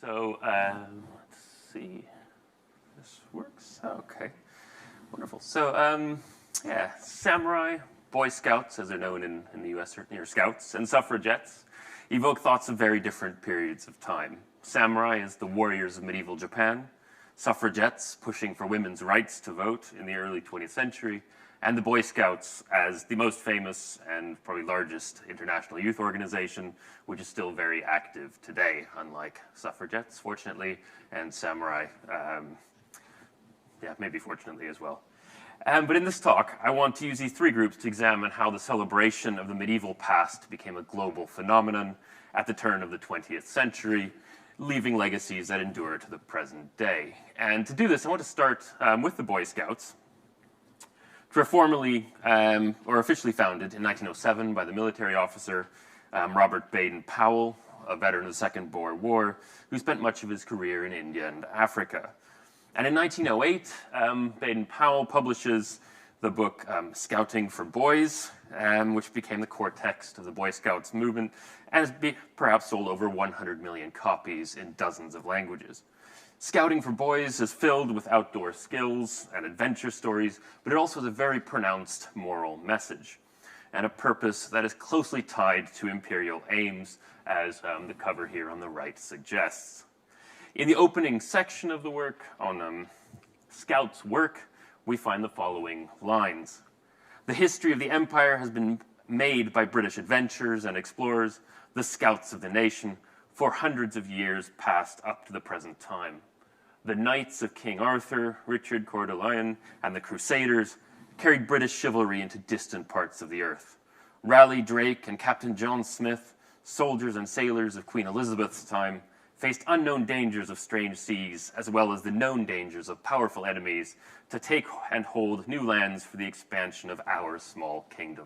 So let's see. This works. Okay, wonderful. So yeah, samurai, Boy Scouts, as they're known in the U.S., certainly, or Scouts, and suffragettes evoke thoughts of very different periods of time. Samurai as the warriors of medieval Japan, suffragettes pushing for women's rights to vote in the early 20th century, and the Boy Scouts as the most famous and probably largest international youth organization, which is still very active today, unlike suffragettes, fortunately, and samurai, yeah, maybe fortunately as well. But in this talk, I want to use these three groups to examine how the celebration of the medieval past became a global phenomenon at the turn of the 20th century, leaving legacies that endure to the present day. And to do this, I want to start with the Boy Scouts, which were formally or officially founded in 1907 by the military officer Robert Baden-Powell, a veteran of the Second Boer War, who spent much of his career in India and Africa. And in 1908, Baden-Powell publishes the book Scouting for Boys, which became the core text of the Boy Scouts movement, and has perhaps sold over 100 million copies in dozens of languages. Scouting for Boys is filled with outdoor skills and adventure stories, but it also has a very pronounced moral message and a purpose that is closely tied to imperial aims, as the cover here on the right suggests. In the opening section of the work on Scouts' work, we find the following lines. The history of the empire has been made by British adventurers and explorers, the scouts of the nation, for hundreds of years past up to the present time. The knights of King Arthur, Richard Coeur de Lion, and the Crusaders carried British chivalry into distant parts of the earth. Raleigh Drake and Captain John Smith, soldiers and sailors of Queen Elizabeth's time, faced unknown dangers of strange seas, as well as the known dangers of powerful enemies, to take and hold new lands for the expansion of our small kingdom.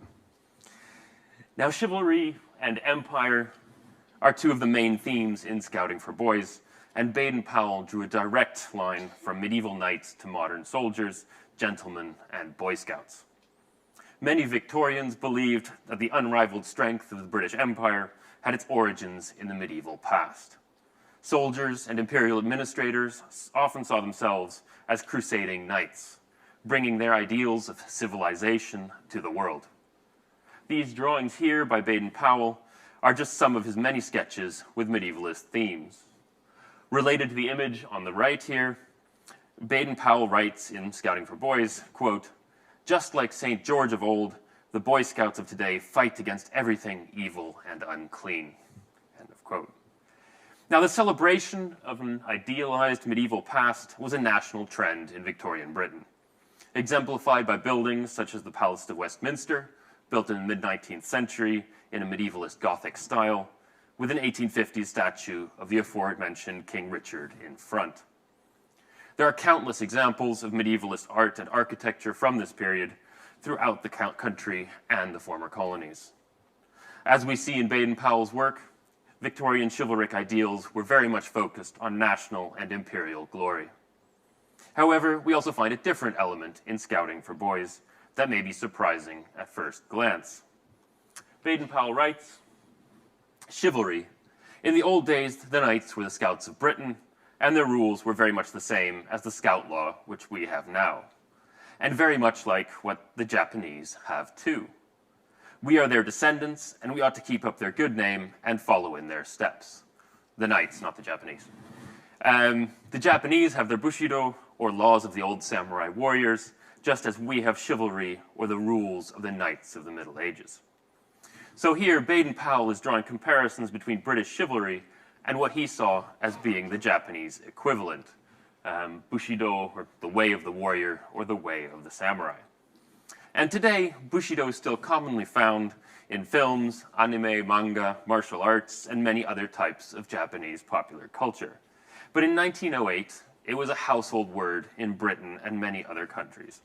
Now, chivalry and empire are two of the main themes in Scouting for Boys, and Baden-Powell drew a direct line from medieval knights to modern soldiers, gentlemen, and Boy Scouts. Many Victorians believed that the unrivaled strength of the British Empire had its origins in the medieval past. Soldiers and imperial administrators often saw themselves as crusading knights, bringing their ideals of civilization to the world. These drawings here by Baden-Powell are just some of his many sketches with medievalist themes. Related to the image on the right here, Baden-Powell writes in Scouting for Boys, quote, "Just like St. George of old, the Boy Scouts of today fight against everything evil and unclean." End of quote. Now, the celebration of an idealized medieval past was a national trend in Victorian Britain, exemplified by buildings such as the Palace of Westminster, built in the mid-19th century in a medievalist Gothic style, with an 1850s statue of the aforementioned King Richard in front. There are countless examples of medievalist art and architecture from this period throughout the country and the former colonies. As we see in Baden-Powell's work, Victorian chivalric ideals were very much focused on national and imperial glory. However, we also find a different element in Scouting for Boys that may be surprising at first glance. Baden-Powell writes, "Chivalry. In the old days, the knights were the scouts of Britain, and their rules were very much the same as the scout law which we have now, and very much like what the Japanese have too. We are their descendants, and we ought to keep up their good name and follow in their steps." The knights, not the Japanese. The Japanese have their Bushido, or laws of the old samurai warriors, just as we have chivalry, or the rules of the knights of the Middle Ages. So here, Baden-Powell is drawing comparisons between British chivalry and what he saw as being the Japanese equivalent, Bushido, or the way of the warrior, or the way of the samurai. And today, Bushido is still commonly found in films, anime, manga, martial arts, and many other types of Japanese popular culture. But in 1908, it was a household word in Britain and many other countries.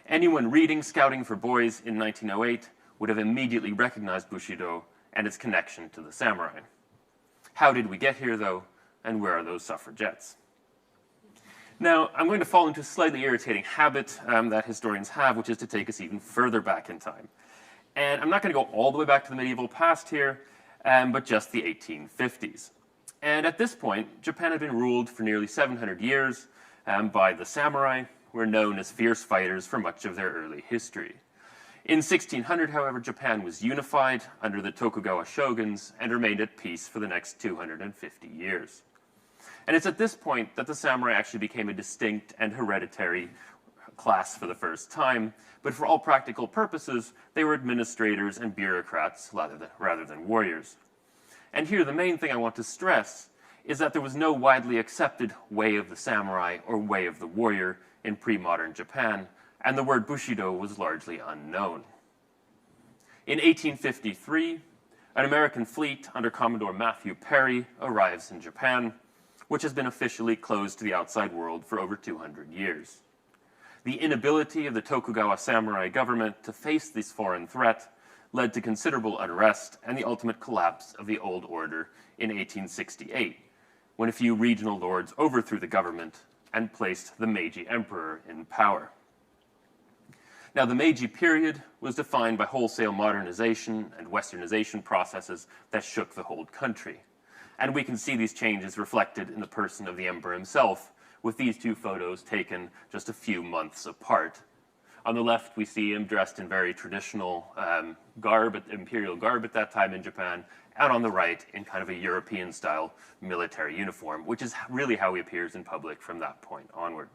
Anyone reading Scouting for Boys in 1908 would have immediately recognized Bushido and its connection to the samurai. How did we get here, though, and where are those suffragettes? Now, I'm going to fall into a slightly irritating habit that historians have, which is to take us even further back in time. And I'm not going to go all the way back to the medieval past here, but just the 1850s. And at this point, Japan had been ruled for nearly 700 years by the samurai, who were known as fierce fighters for much of their early history. In 1600, however, Japan was unified under the Tokugawa shoguns and remained at peace for the next 250 years. And it's at this point that the samurai actually became a distinct and hereditary class for the first time, but for all practical purposes, they were administrators and bureaucrats rather than warriors. And here the main thing I want to stress is that there was no widely accepted way of the samurai or way of the warrior in pre-modern Japan, and the word Bushido was largely unknown. In 1853, an American fleet under Commodore Matthew Perry arrives in Japan, which has been officially closed to the outside world for over 200 years. The inability of the Tokugawa samurai government to face this foreign threat led to considerable unrest and the ultimate collapse of the old order in 1868, when a few regional lords overthrew the government and placed the Meiji emperor in power. Now, the Meiji period was defined by wholesale modernization and westernization processes that shook the whole country. And we can see these changes reflected in the person of the emperor himself, with these two photos taken just a few months apart. On the left, we see him dressed in very traditional imperial garb at that time in Japan, and on the right, in kind of a European-style military uniform, which is really how he appears in public from that point onward.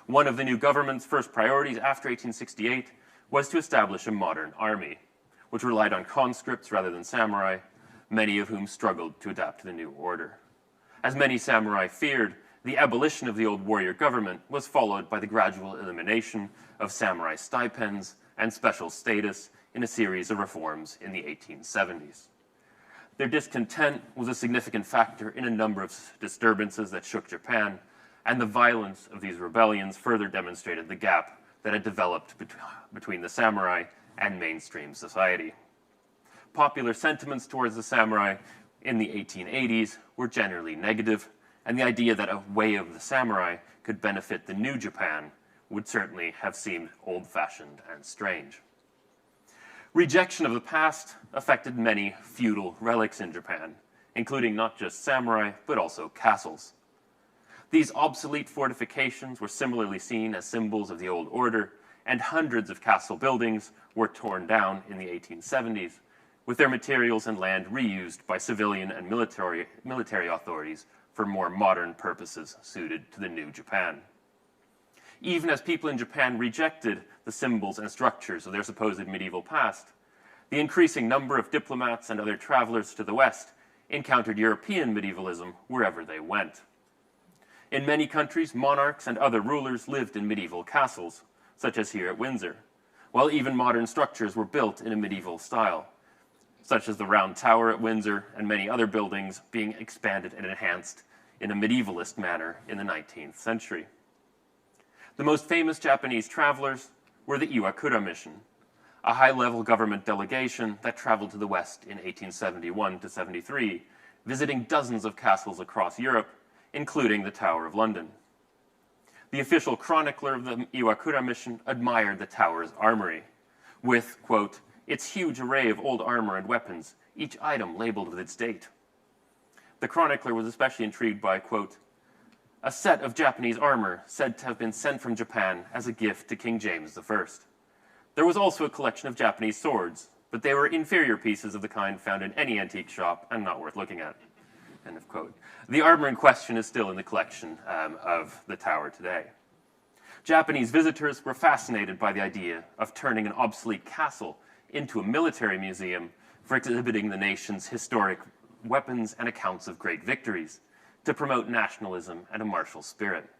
One of the new government's first priorities after 1868 was to establish a modern army, which relied on conscripts rather than samurai, many of whom struggled to adapt to the new order. As many samurai feared, the abolition of the old warrior government was followed by the gradual elimination of samurai stipends and special status in a series of reforms in the 1870s. Their discontent was a significant factor in a number of disturbances that shook Japan, and the violence of these rebellions further demonstrated the gap that had developed between the samurai and mainstream society. Popular sentiments towards the samurai in the 1880s were generally negative, and the idea that a way of the samurai could benefit the new Japan would certainly have seemed old-fashioned and strange. Rejection of the past affected many feudal relics in Japan, including not just samurai, but also castles. These obsolete fortifications were similarly seen as symbols of the old order, and hundreds of castle buildings were torn down in the 1870s, with their materials and land reused by civilian and military authorities for more modern purposes suited to the new Japan. Even as people in Japan rejected the symbols and structures of their supposed medieval past, the increasing number of diplomats and other travelers to the West encountered European medievalism wherever they went. In many countries, monarchs and other rulers lived in medieval castles, such as here at Windsor, while even modern structures were built in a medieval style, such as the Round Tower at Windsor and many other buildings being expanded and enhanced in a medievalist manner in the 19th century. The most famous Japanese travelers were the Iwakura Mission, a high-level government delegation that traveled to the West in 1871 to 73, visiting dozens of castles across Europe, including the Tower of London. The official chronicler of the Iwakura Mission admired the tower's armory, with, quote, its huge array of old armor and weapons, each item labeled with its date. The chronicler was especially intrigued by, quote, a set of Japanese armor said to have been sent from Japan as a gift to King James I. There was also a collection of Japanese swords, but they were inferior pieces of the kind found in any antique shop and not worth looking at. End of quote. The armor in question is still in the collection of the tower today. Japanese visitors were fascinated by the idea of turning an obsolete castle into a military museum for exhibiting the nation's historic weapons and accounts of great victories, to promote nationalism and a martial spirit.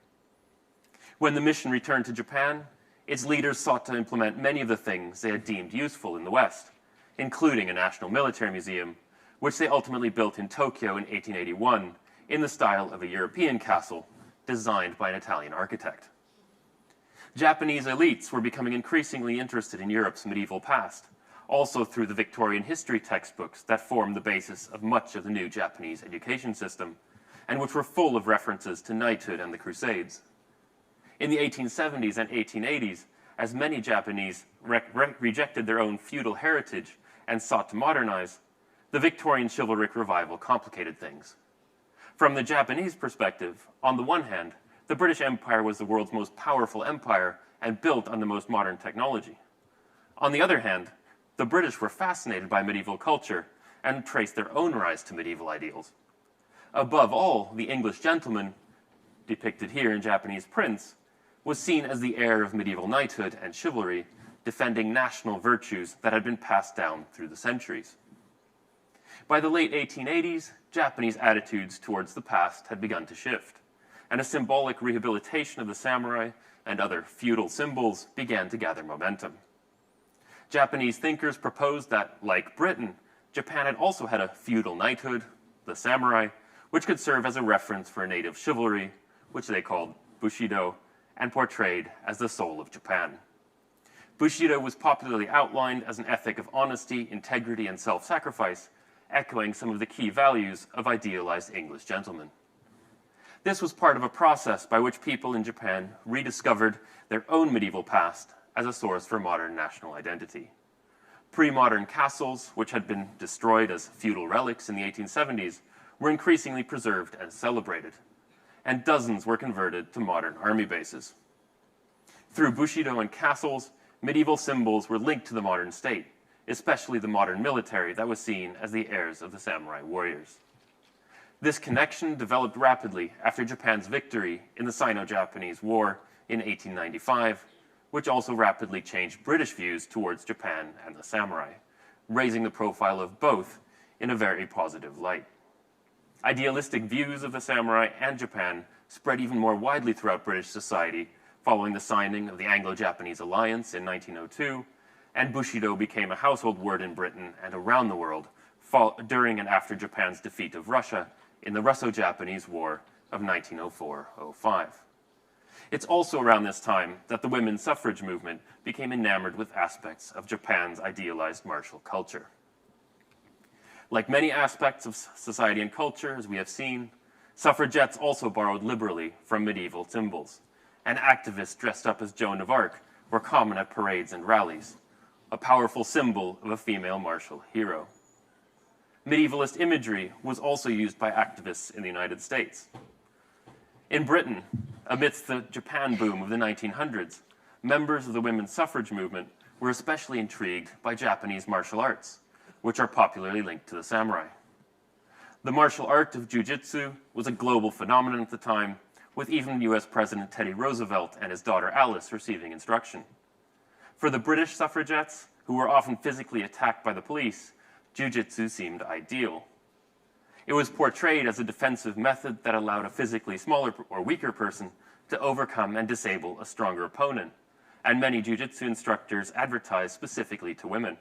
When the mission returned to Japan, its leaders sought to implement many of the things they had deemed useful in the West, including a national military museum, which they ultimately built in Tokyo in 1881 in the style of a European castle designed by an Italian architect. Japanese elites were becoming increasingly interested in Europe's medieval past, also through the Victorian history textbooks that formed the basis of much of the new Japanese education system, and which were full of references to knighthood and the Crusades. In the 1870s and 1880s, as many Japanese rejected their own feudal heritage and sought to modernize, the Victorian chivalric revival complicated things. From the Japanese perspective, on the one hand, the British Empire was the world's most powerful empire and built on the most modern technology. On the other hand, the British were fascinated by medieval culture and traced their own rise to medieval ideals. Above all, the English gentleman, depicted here in Japanese prints, was seen as the heir of medieval knighthood and chivalry, defending national virtues that had been passed down through the centuries. By the late 1880s, Japanese attitudes towards the past had begun to shift, and a symbolic rehabilitation of the samurai and other feudal symbols began to gather momentum. Japanese thinkers proposed that, like Britain, Japan had also had a feudal knighthood, the samurai, which could serve as a reference for native chivalry, which they called Bushido, and portrayed as the soul of Japan. Bushido was popularly outlined as an ethic of honesty, integrity, and self-sacrifice, echoing some of the key values of idealized English gentlemen. This was part of a process by which people in Japan rediscovered their own medieval past as a source for modern national identity. Pre-modern castles, which had been destroyed as feudal relics in the 1870s, were increasingly preserved and celebrated, and dozens were converted to modern army bases. Through Bushido and castles, medieval symbols were linked to the modern state, especially the modern military that was seen as the heirs of the samurai warriors. This connection developed rapidly after Japan's victory in the Sino-Japanese War in 1895, which also rapidly changed British views towards Japan and the samurai, raising the profile of both in a very positive light. Idealistic views of the samurai and Japan spread even more widely throughout British society following the signing of the Anglo-Japanese Alliance in 1902, and Bushido became a household word in Britain and around the world during and after Japan's defeat of Russia in the Russo-Japanese War of 1904-05. It's also around this time that the women's suffrage movement became enamored with aspects of Japan's idealized martial culture. Like many aspects of society and culture, as we have seen, suffragettes also borrowed liberally from medieval symbols, and activists dressed up as Joan of Arc were common at parades and rallies, a powerful symbol of a female martial hero. Medievalist imagery was also used by activists in the United States. In Britain, amidst the Japan boom of the 1900s, members of the women's suffrage movement were especially intrigued by Japanese martial arts, which are popularly linked to the samurai. The martial art of jiu-jitsu was a global phenomenon at the time, with even US President Teddy Roosevelt and his daughter Alice receiving instruction. For the British suffragettes, who were often physically attacked by the police, jiu-jitsu seemed ideal. It was portrayed as a defensive method that allowed a physically smaller or weaker person to overcome and disable a stronger opponent, and many jiu-jitsu instructors advertised specifically to women.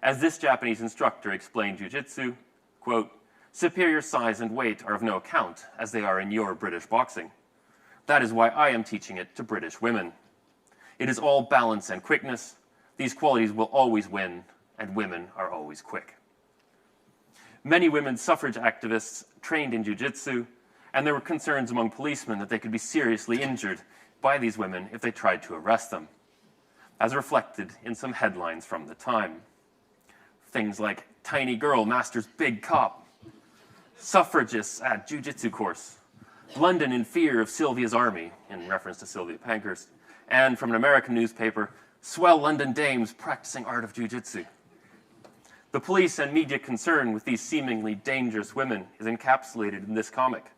As this Japanese instructor explained jiu-jitsu, quote, "Superior size and weight are of no account, as they are in your British boxing. That is why I am teaching it to British women. It is all balance and quickness. These qualities will always win, and women are always quick." Many women's suffrage activists trained in jiu-jitsu, and there were concerns among policemen that they could be seriously injured by these women if they tried to arrest them, as reflected in some headlines from the time. Things like, "Tiny girl masters big cop," "Suffragists at jiu-jitsu course," "London in fear of Sylvia's army," in reference to Sylvia Pankhurst, and from an American newspaper, "Swell London dames practicing art of jiu-jitsu." The police and media concern with these seemingly dangerous women is encapsulated in this comic,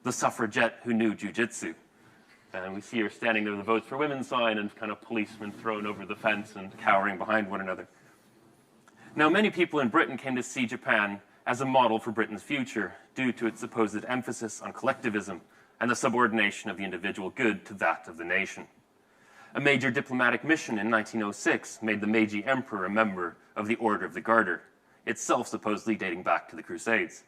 The Suffragette Who Knew Jiu-Jitsu. And we see her standing there with the Votes for Women sign and kind of policemen thrown over the fence and cowering behind one another. Now, many people in Britain came to see Japan as a model for Britain's future due to its supposed emphasis on collectivism and the subordination of the individual good to that of the nation. A major diplomatic mission in 1906 made the Meiji Emperor a member of the Order of the Garter, itself supposedly dating back to the Crusades.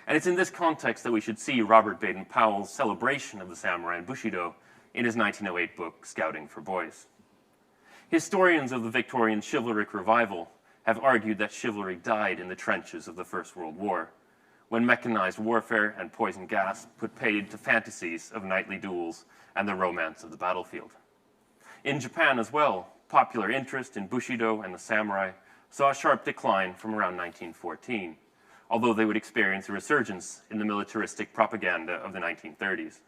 And it's in this context that we should see Robert Baden-Powell's celebration of the samurai and Bushido in his 1908 book, Scouting for Boys. Historians of the Victorian chivalric revival have argued that chivalry died in the trenches of the First World War, when mechanized warfare and poison gas put paid to fantasies of knightly duels and the romance of the battlefield. In Japan as well, popular interest in Bushido and the samurai saw a sharp decline from around 1914, although they would experience a resurgence in the militaristic propaganda of the 1930s.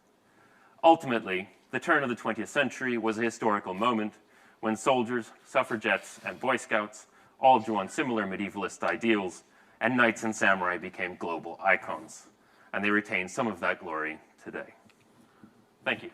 Ultimately, the turn of the 20th century was a historical moment when soldiers, suffragettes, and Boy Scouts all drew on similar medievalist ideals, and knights and samurai became global icons. And they retain some of that glory today. Thank you.